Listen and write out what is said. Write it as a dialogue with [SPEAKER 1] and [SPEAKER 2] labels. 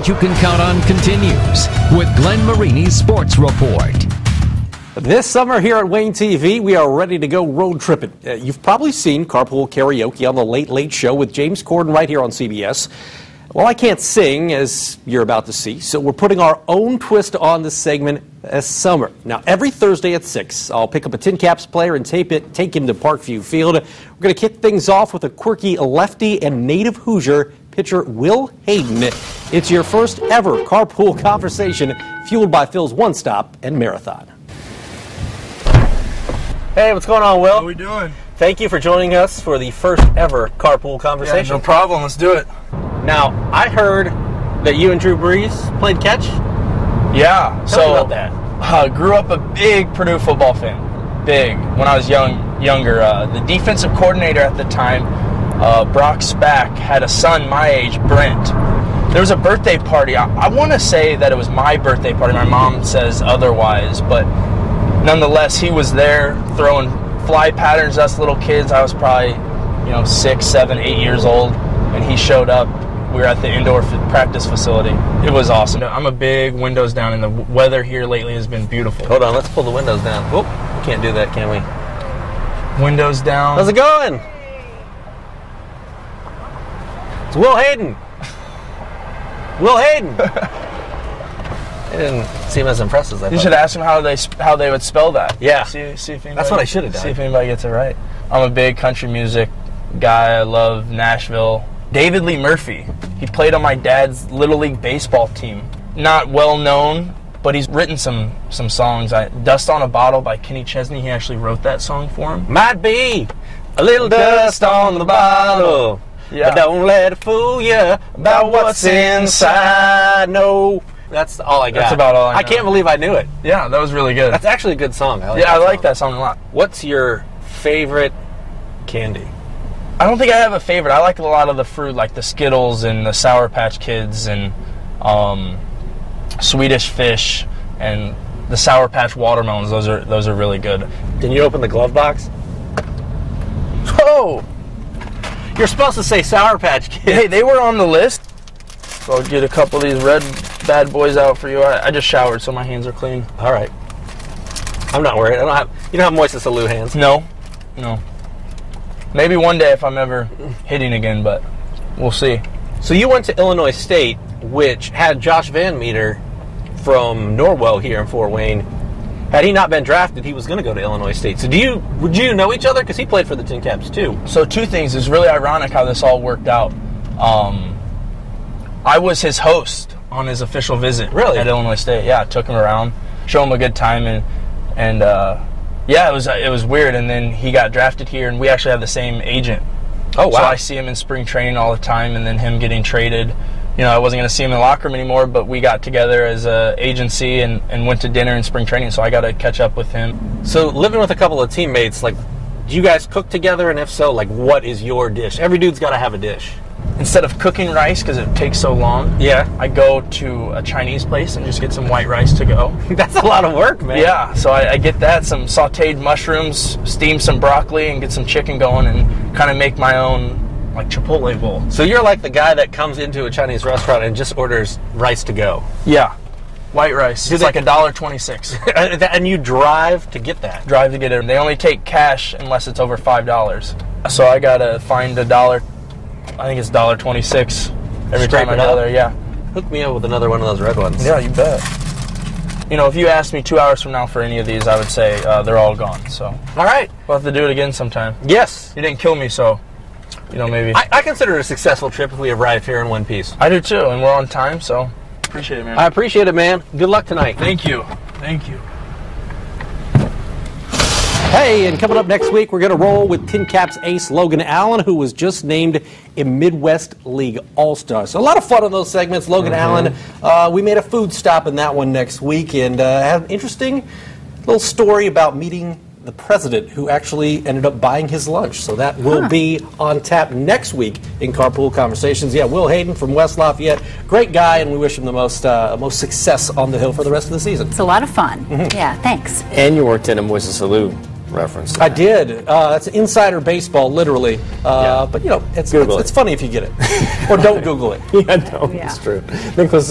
[SPEAKER 1] You can count on continues with Glenn Marini's Sports Report.
[SPEAKER 2] This summer here at Wayne TV, we are ready to go road tripping. You've probably seen Carpool Karaoke on the Late Late Show with James Corden right here on CBS. Well, I can't sing, as you're about to see, so we're putting our own twist on this segment this summer. Now, every Thursday at 6, I'll pick up a TinCaps player and take him to Parkview Field. We're going to kick things off with a quirky lefty and native Hoosier, pitcher Will Headean. It's your first ever Carpool Conversation, fueled by Phil's One Stop and Marathon. Hey, what's going on, Will?
[SPEAKER 3] How are we doing?
[SPEAKER 2] Thank you for joining us for the first ever Carpool Conversation.
[SPEAKER 3] Yeah, no problem. Let's do it.
[SPEAKER 2] Now, I heard that you and Drew Brees played catch.
[SPEAKER 3] Yeah.
[SPEAKER 2] Tell me about that.
[SPEAKER 3] Grew up a big Purdue football fan. Big. When I was younger. The defensive coordinator at the time, Brock Spack, had a son my age, Brent. There was a birthday party. I want to say that it was my birthday party. My mom says otherwise, but nonetheless, he was there throwing fly patterns, us little kids. I was probably, 6, 7, 8 years old, and he showed up. We were at the indoor practice facility. It was awesome. I'm a big windows down, and the weather here lately has been beautiful.
[SPEAKER 2] Hold on, let's pull the windows down. Oh, we can't do that, can we?
[SPEAKER 3] Windows down.
[SPEAKER 2] How's it going? It's Will Headean. Will Headean. It didn't seem as impressed as I thought.
[SPEAKER 3] You should ask them how they would spell that.
[SPEAKER 2] Yeah.
[SPEAKER 3] See if anybody,
[SPEAKER 2] that's what I should have done.
[SPEAKER 3] See if anybody gets it right. I'm a big country music guy. I love Nashville. David Lee Murphy. He played on my dad's Little League baseball team. Not well known, but he's written some songs. Dust on a Bottle by Kenny Chesney. He actually wrote that song for him.
[SPEAKER 2] Might be a little dust on the bottle.
[SPEAKER 3] Yeah.
[SPEAKER 2] But don't let it fool you about what's inside. No. That's all I got.
[SPEAKER 3] That's about all I know.
[SPEAKER 2] I can't believe I knew it.
[SPEAKER 3] Yeah, that was really good.
[SPEAKER 2] That's actually a good song. I
[SPEAKER 3] like that song a lot.
[SPEAKER 2] What's your favorite candy?
[SPEAKER 3] I don't think I have a favorite. I like a lot of the fruit, like the Skittles and the Sour Patch Kids and Swedish Fish and the Sour Patch watermelons. Those are really good.
[SPEAKER 2] Can you open the glove box?
[SPEAKER 3] Oh!
[SPEAKER 2] You're supposed to say Sour Patch Kids.
[SPEAKER 3] Hey, they were on the list. So I'll get a couple of these red bad boys out for you. I just showered, so my hands are clean.
[SPEAKER 2] All right. I'm not worried. You don't have Moises Alou hands.
[SPEAKER 3] No. Maybe one day if I'm ever hitting again, but we'll see.
[SPEAKER 2] So you went to Illinois State, which had Josh Van Meter from Norwell here in Fort Wayne. Had he not been drafted, he was going to go to Illinois State. So would you know each other? Because he played for the TinCaps too.
[SPEAKER 3] So two things. It's really ironic how this all worked out. I was his host on his official visit at Illinois State. Yeah, I took him around, show him a good time, and yeah, it was weird. And then he got drafted here, and we actually have the same agent.
[SPEAKER 2] Oh, wow.
[SPEAKER 3] So I see him in spring training all the time, and then him getting traded. I wasn't going to see him in the locker room anymore, but we got together as an agency and went to dinner in spring training, so I got to catch up with him.
[SPEAKER 2] So living with a couple of teammates, do you guys cook together? And if so, what is your dish? Every dude's got to have a dish.
[SPEAKER 3] Instead of cooking rice, because it takes so long, I go to a Chinese place and just get some white rice to go.
[SPEAKER 2] That's a lot of work, man.
[SPEAKER 3] Yeah, so I get that, some sauteed mushrooms, steam some broccoli, and get some chicken going, and kind of make my own Chipotle bowl.
[SPEAKER 2] So you're like the guy that comes into a Chinese restaurant and just orders rice to go.
[SPEAKER 3] Yeah, white rice. It's like $1.26.
[SPEAKER 2] And you drive to get that?
[SPEAKER 3] Drive to get it. They only take cash unless it's over $5. So I gotta find $1. I think it's $1.26 every time I go there. Yeah.
[SPEAKER 2] Hook me up with another one of those red ones.
[SPEAKER 3] Yeah, you bet. If you asked me 2 hours from now for any of these, I would say they're all gone. So.
[SPEAKER 2] All right.
[SPEAKER 3] We'll have to do it again sometime.
[SPEAKER 2] Yes.
[SPEAKER 3] You didn't kill me, so. Maybe.
[SPEAKER 2] I consider it a successful trip if we arrive here in one piece.
[SPEAKER 3] I do too, and we're on time, so appreciate it, man.
[SPEAKER 2] I appreciate it, man. Good luck tonight.
[SPEAKER 3] Thank you.
[SPEAKER 2] Hey, and coming up next week, we're going to roll with TinCaps ace Logan Allen, who was just named a Midwest League All-Star. So a lot of fun in those segments. Logan Allen, we made a food stop in that one next week, and had an interesting little story about meeting the president, who actually ended up buying his lunch. So that will be on tap next week in Carpool Conversations. Yeah, Will Headean from West Lafayette, great guy, and we wish him the most success on the Hill for the rest of the season.
[SPEAKER 4] It's a lot of fun. Yeah, thanks.
[SPEAKER 5] And you worked in a Moises Alou reference.
[SPEAKER 2] I did. That's insider baseball, literally. But it's funny if you get it, or don't Google it.
[SPEAKER 5] Yeah, don't. It's true. Nicholas is